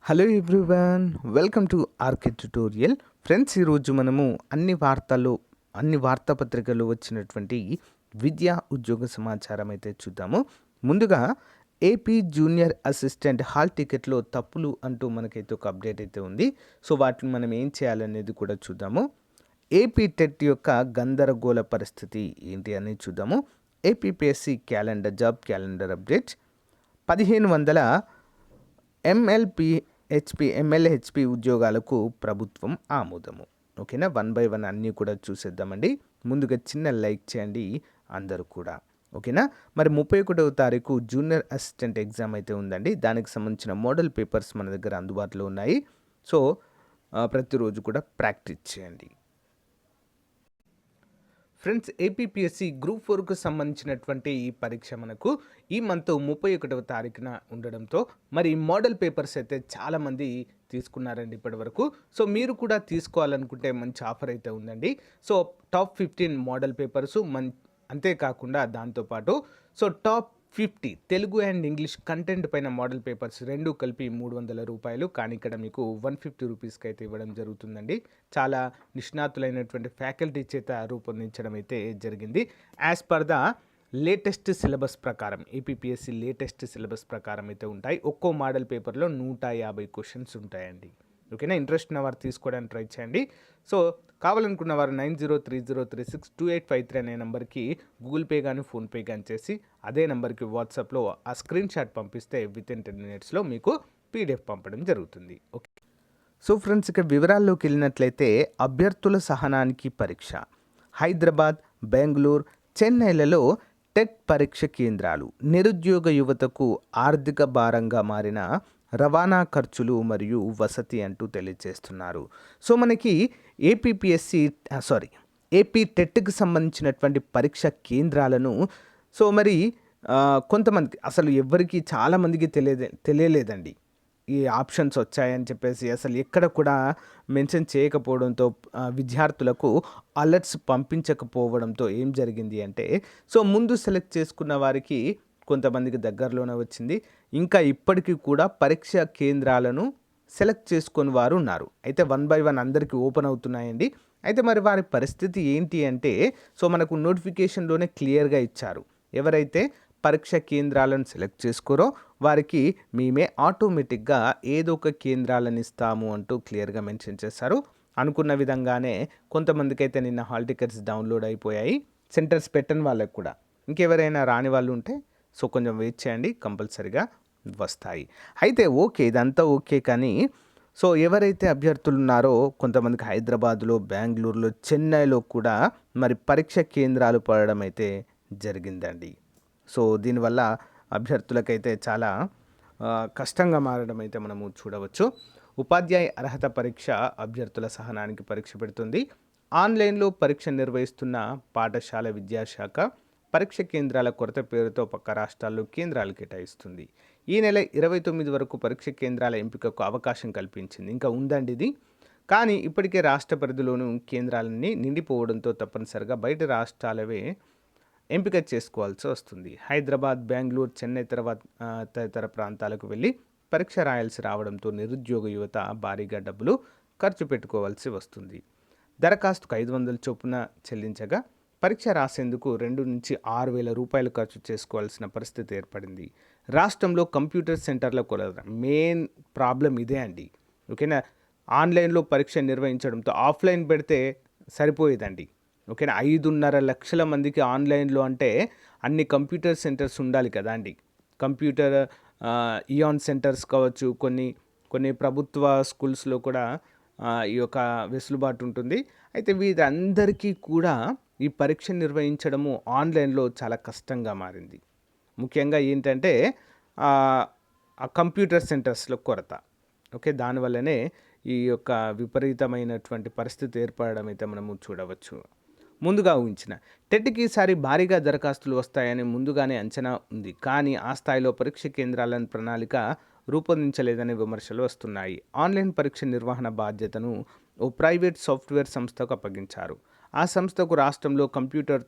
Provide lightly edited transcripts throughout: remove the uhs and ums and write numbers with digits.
Hello everyone, welcome to RK tutorial. Friends, ఈరోజు మనము అన్ని వార్తాపత్రికల్లో వచ్చినటువంటి విద్యా ఉద్యోగ సమాచారం అయితే చూద్దాము. ముందుగా ఏపీ జూనియర్ అసిస్టెంట్ హాల్ టికెట్లో తప్పులు అంటూ మనకైతే ఒక అప్డేట్ అయితే ఉంది. సో వాటిని మనం ఏం చేయాలనేది కూడా చూద్దాము. ఏపీ టెట్ యొక్క గందరగోళ పరిస్థితి ఏంటి అనేది చూద్దాము. APpsc calendar job calendar update 1500 MLHP ఉద్యోగాలకు ప్రభుత్వం ఆమోదము. ఓకేనా, 1 by 1 అన్నీ కూడా చూసేద్దామండి. ముందుగా చిన్న లైక్ చేయండి అందరూ కూడా. ఓకేనా, మరి 31వ తారీఖు జూనియర్ అసిస్టెంట్ ఎగ్జామ్ అయితే ఉందండి. దానికి సంబంధించిన మోడల్ పేపర్స్ మన దగ్గర అందుబాటులో ఉన్నాయి. సో ప్రతిరోజు కూడా ప్రాక్టీస్ చేయండి. ఫ్రెండ్స్, APpsc గ్రూప్ 4కు సంబంధించినటువంటి ఈ పరీక్ష మనకు ఈ మంత్ 31వ తారీఖున ఉండడంతో మరి మోడల్ పేపర్స్ అయితే చాలామంది తీసుకున్నారండి ఇప్పటి వరకు. సో మీరు కూడా తీసుకోవాలనుకుంటే మంచి ఆఫర్ అయితే ఉందండి. సో టాప్ 15 మోడల్ పేపర్సు అంతేకాకుండా దాంతోపాటు so top 50 Telugu and English content పైన మోడల్ పేపర్స్ రెండు కలిపి 300 రూపాయలు, కానీ ఇక్కడ మీకు 150 రూపీస్కి అయితే ఇవ్వడం జరుగుతుందండి. చాలా నిష్ణాతులైనటువంటి ఫ్యాకల్టీ చేత రూపొందించడం అయితే జరిగింది. As per the latest syllabus ప్రకారం APpsc లేటెస్ట్ సిలబస్ ప్రకారం అయితే ఉంటాయి. ఒక్కో మోడల్ పేపర్లో 150 క్వశ్చన్స్ ఉంటాయండి. ఓకేనా, ఇంట్రెస్ట్ ఉన్న వారు తీసుకోవడానికి ట్రై చేయండి. సో కావాలనుకున్న వారు 9030362853 అనే నెంబర్కి గూగుల్ పే కానీ ఫోన్పే కానీ చేసి అదే నెంబర్కి వాట్సాప్లో ఆ స్క్రీన్ షాట్ పంపిస్తే వితిన్ 10 minutesలో మీకు PDF పంపడం జరుగుతుంది. ఓకే, సో ఫ్రెండ్స్, ఇక వివరాల్లోకి వెళ్ళినట్లయితే అభ్యర్థుల సహనానికి పరీక్ష. హైదరాబాద్, బెంగళూరు, చెన్నైలలో టెట్ పరీక్ష కేంద్రాలు. నిరుద్యోగ యువతకు ఆర్థిక భారంగా మారిన రవాణా ఖర్చులు మరియు వసతి అంటూ తెలియజేస్తున్నారు. సో మనకి ఏపీ టెట్కి సంబంధించినటువంటి పరీక్ష కేంద్రాలను సో మరి కొంతమందికి అసలు ఎవరికి చాలామందికి తెలియలేదండి ఈ ఆప్షన్స్ వచ్చాయని చెప్పేసి. అసలు ఎక్కడ కూడా మెన్షన్ చేయకపోవడంతో విద్యార్థులకు అలర్ట్స్ పంపించకపోవడంతో ఏం జరిగింది అంటే సో ముందు సెలెక్ట్ చేసుకున్న వారికి కొంతమందికి దగ్గరలోనే వచ్చింది. ఇంకా ఇప్పటికీ కూడా పరీక్ష కేంద్రాలను సెలెక్ట్ చేసుకొని వారు ఉన్నారు. అయితే 1 by 1 అందరికీ ఓపెన్ అవుతున్నాయండి. అయితే మరి వారి పరిస్థితి ఏంటి అంటే సో మనకు నోటిఫికేషన్లోనే క్లియర్గా ఇచ్చారు. ఎవరైతే పరీక్ష కేంద్రాలను సెలెక్ట్ చేసుకోరో వారికి మేమే ఆటోమేటిక్గా ఏదో ఒక కేంద్రాలను ఇస్తాము అంటూ క్లియర్గా మెన్షన్ చేశారు. అనుకున్న విధంగానే కొంతమందికి అయితే నిన్న హాల్ టికెట్స్ డౌన్లోడ్ అయిపోయాయి. సెంటర్స్ పెట్టని వాళ్ళకి కూడా. ఇంకెవరైనా రాని వాళ్ళు ఉంటే సో కొంచెం వెయిట్ చేయండి, కంపల్సరిగా వస్తాయి. అయితే ఓకే, ఇదంతా ఓకే, కానీ సో ఎవరైతే అభ్యర్థులు ఉన్నారో కొంతమందికి హైదరాబాద్లో, బెంగళూరులో, చెన్నైలో కూడా మరి పరీక్ష కేంద్రాలు పడడం అయితే జరిగిందండి. సో దీనివల్ల అభ్యర్థులకైతే చాలా కష్టంగా మారడం అయితే మనము చూడవచ్చు. ఉపాధ్యాయ అర్హత పరీక్ష అభ్యర్థుల సహనానికి పరీక్ష పెడుతుంది. ఆన్లైన్లో పరీక్ష నిర్వహిస్తున్న పాఠశాల విద్యాశాఖ పరీక్ష కేంద్రాల కొరత పేరుతో పక్క రాష్ట్రాల్లో కేంద్రాలు కేటాయిస్తుంది. ఈ నెల 29 వరకు పరీక్ష కేంద్రాల ఎంపికకు అవకాశం కల్పించింది. ఇంకా ఉందండి ఇది, కానీ ఇప్పటికే రాష్ట్ర పరిధిలోనూ కేంద్రాలన్నీ నిండిపోవడంతో తప్పనిసరిగా బయట రాష్ట్రాలవే ఎంపిక చేసుకోవాల్సి వస్తుంది. హైదరాబాద్, బెంగళూరు, చెన్నై తదితర ప్రాంతాలకు వెళ్ళి పరీక్ష రాయాల్సి రావడంతో నిరుద్యోగ యువత భారీగా డబ్బులు ఖర్చు పెట్టుకోవాల్సి వస్తుంది. దరఖాస్తుకు 500 చొప్పున చెల్లించగా పరీక్ష రాసేందుకు 2 నుంచి 6,000 రూపాయలు ఖర్చు చేసుకోవాల్సిన పరిస్థితి ఏర్పడింది. రాష్ట్రంలో కంప్యూటర్ సెంటర్ల కొరత మెయిన్ ప్రాబ్లం ఇదే అండి. ఓకేనా, ఆన్లైన్లో పరీక్ష నిర్వహించడంతో ఆఫ్లైన్ పెడితే సరిపోయేదండి. ఓకేనా, 5.5 లక్షల మందికి ఆన్లైన్లో అంటే అన్ని కంప్యూటర్ సెంటర్స్ ఉండాలి కదా అండి. కంప్యూటర్ ఇయాన్ సెంటర్స్ కావచ్చు, కొన్ని ప్రభుత్వ స్కూల్స్లో కూడా ఈ యొక్క వెసులుబాటు ఉంటుంది. అయితే వీరందరికీ కూడా ఈ పరీక్ష నిర్వహించడము ఆన్లైన్లో చాలా కష్టంగా మారింది. ముఖ్యంగా ఏంటంటే ఆ కంప్యూటర్ సెంటర్స్లో కొరత. ఓకే, దానివల్లనే ఈ యొక్క విపరీతమైనటువంటి పరిస్థితి ఏర్పడడం అయితే మనము చూడవచ్చు. ముందుగా ఊహించిన టెట్కి ఈసారి భారీగా దరఖాస్తులు వస్తాయని ముందుగానే అంచనా ఉంది, కానీ ఆ స్థాయిలో పరీక్ష కేంద్రాలను ప్రణాళిక రూపొందించలేదనే విమర్శలు వస్తున్నాయి. ఆన్లైన్ పరీక్ష నిర్వహణ బాధ్యతను ఓ ప్రైవేట్ సాఫ్ట్వేర్ సంస్థకు అప్పగించారు. ఆ సంస్థకు రాష్ట్రంలో కంప్యూటర్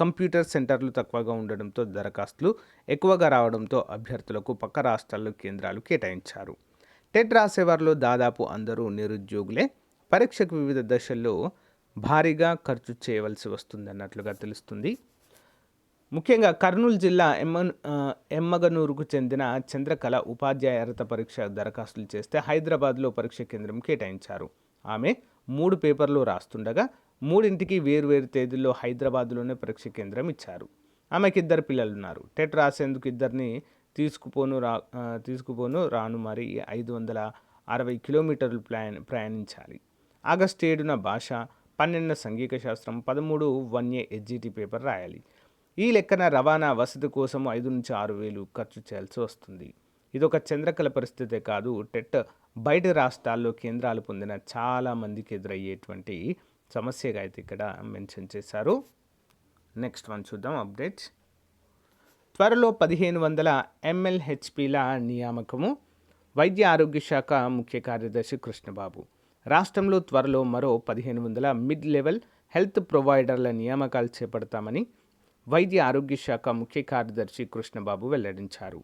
కంప్యూటర్ సెంటర్లు తక్కువగా ఉండడంతో దరఖాస్తులు ఎక్కువగా రావడంతో అభ్యర్థులకు పక్క రాష్ట్రాల్లో కేంద్రాలు కేటాయించారు. టెట్ రాసేవారిలో దాదాపు అందరూ నిరుద్యోగులే. పరీక్షకు వివిధ దశల్లో భారీగా ఖర్చు చేయవలసి వస్తుందన్నట్లుగా తెలుస్తుంది. ముఖ్యంగా కర్నూలు జిల్లా ఎమ్మగనూరుకు చెందిన చంద్రకళ ఉపాధ్యాయ అర్హత పరీక్ష దరఖాస్తులు చేస్తే హైదరాబాద్లో పరీక్ష కేంద్రం కేటాయించారు. ఆమె 3 పేపర్లు రాస్తుండగా 3ంటికి వేర్వేరు తేదీల్లో హైదరాబాద్లోనే పరీక్ష కేంద్రం ఇచ్చారు. ఆమెకి 2 పిల్లలున్నారు. టెట్ రాసేందుకు ఇద్దరిని తీసుకుపోను రాను మరి 560 కిలోమీటర్లు ప్రయాణించాలి. ఆగస్టు 7న భాష, 12న సంఘిక శాస్త్రం, 13 1A ఎస్జిటి పేపర్ రాయాలి. ఈ లెక్కన రవాణా వసతి కోసం 5-6 వేలు ఖర్చు చేయాల్సి వస్తుంది. ఇదొక చంద్రకళ పరిస్థితే కాదు, టెట్ బయట రాష్ట్రాల్లో కేంద్రాలు పొందిన చాలా మందికి ఎదురయ్యేటువంటి సమస్యగా అయితే ఇక్కడ మెన్షన్ చేశారు. నెక్స్ట్ వన్ చూద్దాం అప్డేట్స్. త్వరలో 1500 MLHPల నియామకము. వైద్య ఆరోగ్య శాఖ ముఖ్య కార్యదర్శి కృష్ణబాబు. రాష్ట్రంలో త్వరలో మరో 1500 మిడ్ లెవెల్ హెల్త్ ప్రొవైడర్ల నియామకాలు చేపడతామని వైద్య ఆరోగ్య శాఖ ముఖ్య కార్యదర్శి కృష్ణబాబు వెల్లడించారు.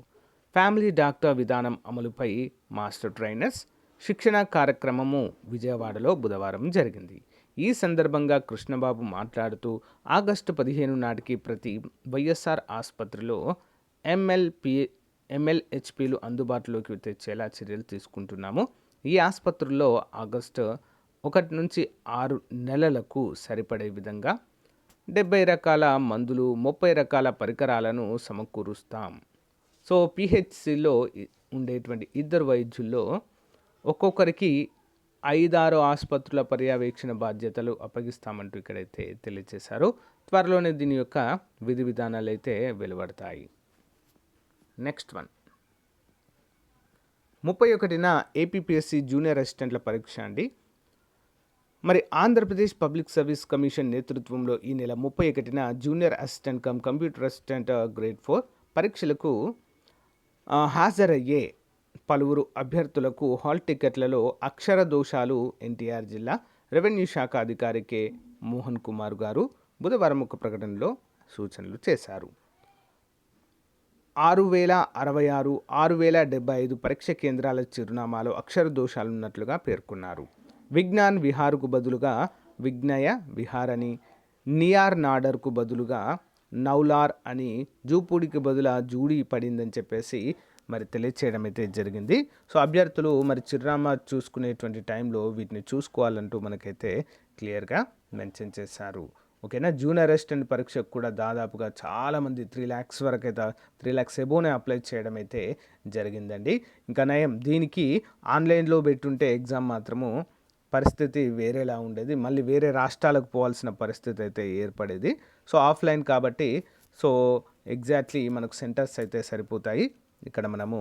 ఫ్యామిలీ డాక్టర్ విధానం అమలుపై మాస్టర్ ట్రైనర్స్ శిక్షణ కార్యక్రమము విజయవాడలో బుధవారం జరిగింది. ఈ సందర్భంగా కృష్ణబాబు మాట్లాడుతూ ఆగస్టు 15 నాటికి ప్రతి వైఎస్ఆర్ ఆసుపత్రిలో MLHPలు అందుబాటులోకి తెచ్చేలా చర్యలు తీసుకుంటున్నాము. ఈ ఆసుపత్రుల్లో ఆగస్టు 1 నుంచి 6 నెలలకు సరిపడే విధంగా 70 రకాల మందులు, 30 రకాల పరికరాలను సమకూరుస్తాం. సో పిహెచ్సిలో ఉండేటువంటి 2 వైద్యుల్లో ఒక్కొక్కరికి 5-6 ఆసుపత్రుల పర్యవేక్షణ బాధ్యతలు అప్పగిస్తామంటూ ఇక్కడైతే తెలియజేశారు. త్వరలోనే దీని యొక్క విధి విధానాలు అయితే వెలువడతాయి. నెక్స్ట్ వన్, 31న APpsc జూనియర్ అసిస్టెంట్ల పరీక్ష అండి. మరి ఆంధ్రప్రదేశ్ పబ్లిక్ సర్వీస్ కమిషన్ నేతృత్వంలో ఈ నెల 31న junior assistant computer assistant grade 4 పరీక్షలకు హాజరయ్యే పలువురు అభ్యర్థులకు హాల్ టికెట్లలో అక్షర దోషాలు ఎన్టీఆర్ జిల్లా రెవెన్యూ శాఖ అధికారి కె మోహన్ కుమార్ గారు బుధవారం ఒక ప్రకటనలో సూచనలు చేశారు. 6066, 6075 పరీక్ష కేంద్రాల చిరునామాలో అక్షర దోషాలున్నట్లుగా పేర్కొన్నారు. విజ్ఞాన్ విహార్కు బదులుగా విజ్ఞయ విహార్ అని, నియార్ నాడర్కు బదులుగా నౌలార్ అని, జూపూడికి బదులు జూడి పడిందని చెప్పేసి మరి తెలియచేయడం అయితే జరిగింది. సో అభ్యర్థులు మరి చిరునామా చూసుకునేటువంటి టైంలో వీటిని చూసుకోవాలంటూ మనకైతే క్లియర్గా మెన్షన్ చేశారు. ఓకేనా. జూనియర్ అసిస్టెంట్ పరీక్షకు కూడా దాదాపుగా చాలామంది 3 lakhs వరకు అయితే 3 lakhs ఎబోనే అప్లై చేయడం అయితే జరిగిందండి. ఇంకా నయం, దీనికి ఆన్లైన్లో పెట్టుంటే ఎగ్జామ్ మాత్రము పరిస్థితి వేరేలా ఉండేది. మళ్ళీ వేరే రాష్ట్రాలకు పోవాల్సిన పరిస్థితి అయితే ఏర్పడేది. సో ఆఫ్లైన్ కాబట్టి సో ఎగ్జాక్ట్లీ మనకు సెంటర్స్ అయితే సరిపోతాయి. ఇక్కడ మనము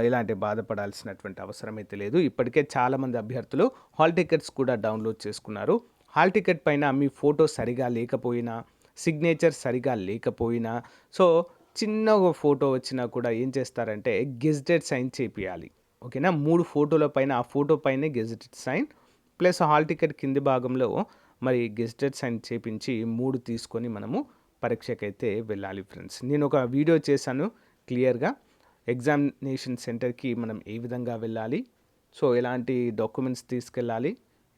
ఇలాంటి బాధపడాల్సినటువంటి అవసరం అయితే లేదు. ఇప్పటికే చాలామంది అభ్యర్థులు హాల్ టికెట్స్ కూడా డౌన్లోడ్ చేసుకున్నారు. హాల్ టికెట్ పైన మీ ఫోటో సరిగా లేకపోయినా, సిగ్నేచర్ సరిగా లేకపోయినా, సో చిన్న ఫోటో వచ్చినా కూడా ఏం చేస్తారంటే గెజిటెడ్ సైన్ చేపియాలి. ఓకేనా. 3 ఫోటోల పైన ఆ ఫోటో పైనే gazetted sign plus hall ticket కింది భాగంలో మరి గెజిటెడ్ సైన్ చేపించి 3 తీసుకొని మనము పరీక్షకైతే వెళ్ళాలి ఫ్రెండ్స్. నేను ఒక వీడియో చేశాను క్లియర్గా ఎగ్జామినేషన్ సెంటర్కి మనం ఏ విధంగా వెళ్ళాలి, సో ఎలాంటి డాక్యుమెంట్స్ తీసుకెళ్ళాలి,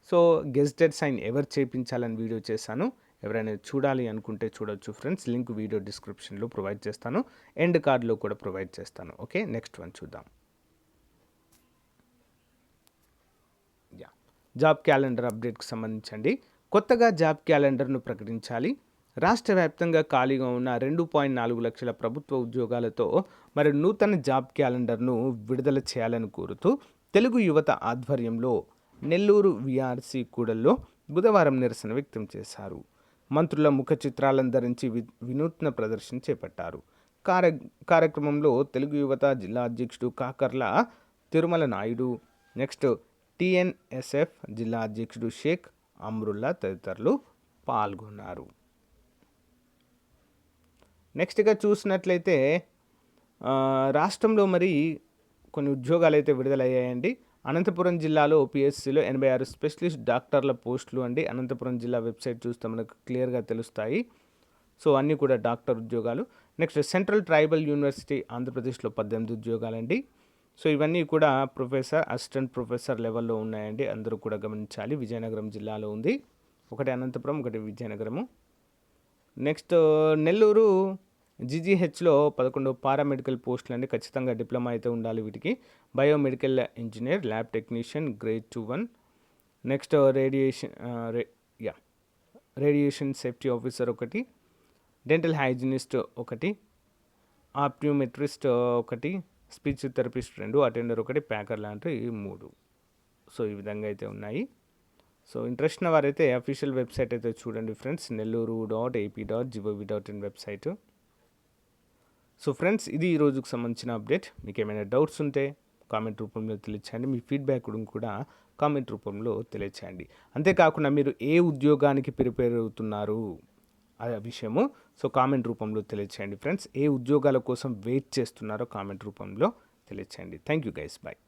సో గెజిటెడ్ సైన్ ఎవరు చేయించాలని వీడియో చేశాను. ఎవరైనా చూడాలి అనుకుంటే చూడొచ్చు ఫ్రెండ్స్. లింక్ వీడియో డిస్క్రిప్షన్లో ప్రొవైడ్ చేస్తాను, ఎండ్ కార్డ్లో కూడా ప్రొవైడ్ చేస్తాను. ఓకే, నెక్స్ట్ వన్ చూద్దాం. జాబ్ క్యాలెండర్ అప్డేట్కి సంబంధించండి. కొత్తగా జాబ్ క్యాలెండర్ను ప్రకటించాలి. రాష్ట్ర వ్యాప్తంగా ఖాళీగా ఉన్న 2.4 లక్షల ప్రభుత్వ ఉద్యోగాలతో మరి నూతన జాబ్ క్యాలెండర్ను విడుదల చేయాలని కోరుతూ తెలుగు యువత ఆధ్వర్యంలో నెల్లూరు VRC కూడల్లో బుధవారం నిరసన వ్యక్తం చేశారు. మంత్రుల ముఖ చిత్రాలను ధరించి వినూత్న ప్రదర్శన చేపట్టారు. కార్యక్రమంలో తెలుగు యువత జిల్లా అధ్యక్షుడు కాకర్ల తిరుమల నాయుడు, నెక్స్ట్ TNSF జిల్లా అధ్యక్షుడు షేక్ అమ్రుల్లా తదితరులు పాల్గొన్నారు. నెక్స్ట్గా చూసినట్లయితే రాష్ట్రంలో మరి కొన్ని ఉద్యోగాలు అయితే విడుదలయ్యాయండి. అనంతపురం జిల్లాలో PSCలో 86 స్పెషలిస్ట్ డాక్టర్ల పోస్టులు అండి. అనంతపురం జిల్లా వెబ్సైట్ చూస్తే మనకు క్లియర్గా తెలుస్తాయి. సో అన్నీ కూడా డాక్టర్ ఉద్యోగాలు. నెక్స్ట్ సెంట్రల్ ట్రైబల్ యూనివర్సిటీ ఆంధ్రప్రదేశ్లో 18 ఉద్యోగాలండి. సో ఇవన్నీ కూడా ప్రొఫెసర్, అసిస్టెంట్ ప్రొఫెసర్ లెవెల్లో ఉన్నాయండి. అందరూ కూడా గమనించాలి. విజయనగరం జిల్లాలో ఉంది. ఒకటి అనంతపురం, ఒకటి విజయనగరము. నెక్స్ట్ నెల్లూరు జీజీహెచ్లో 11 పారామెడికల్ పోస్టులు అండి. ఖచ్చితంగా డిప్లొమా అయితే ఉండాలి వీటికి. Biomedical engineer, lab technician grade 2-1. Next radiation safety officer ఒకటి, డెంటల్ హైజినిస్ట్ ఒకటి, ఆప్టియోమెట్రిస్ట్ ఒకటి, స్పీచ్ థెరపిస్ట్ 2, అటెండర్ ఒకటి, ప్యాకర్ లాంటి 3. సో ఈ విధంగా అయితే ఉన్నాయి. సో ఇంట్రెస్ట్ ఉన్న వారైతే అఫీషియల్ వెబ్సైట్ అయితే చూడండి friends, nelluru.ap.gov.in website. So friends, ఇది ఈ రోజుకు సంబంధించిన అప్డేట్. మీకు ఏమైనా డౌట్స్ ఉంటే కామెంట్ రూపంలో తెలియచేయండి. మీ ఫీడ్బ్యాక్ కూడా కామెంట్ రూపంలో తెలియచేయండి. అంతేకాకుండా మీరు ఏ ఉద్యోగానికి ప్రిపేర్ అవుతున్నారు ఆ విషయము సో కామెంట్ రూపంలో తెలియచేయండి ఫ్రెండ్స్. ఏ ఉద్యోగాల కోసం వెయిట్ చేస్తున్నారో కామెంట్ రూపంలో తెలియచేయండి. Thank you guys, bye.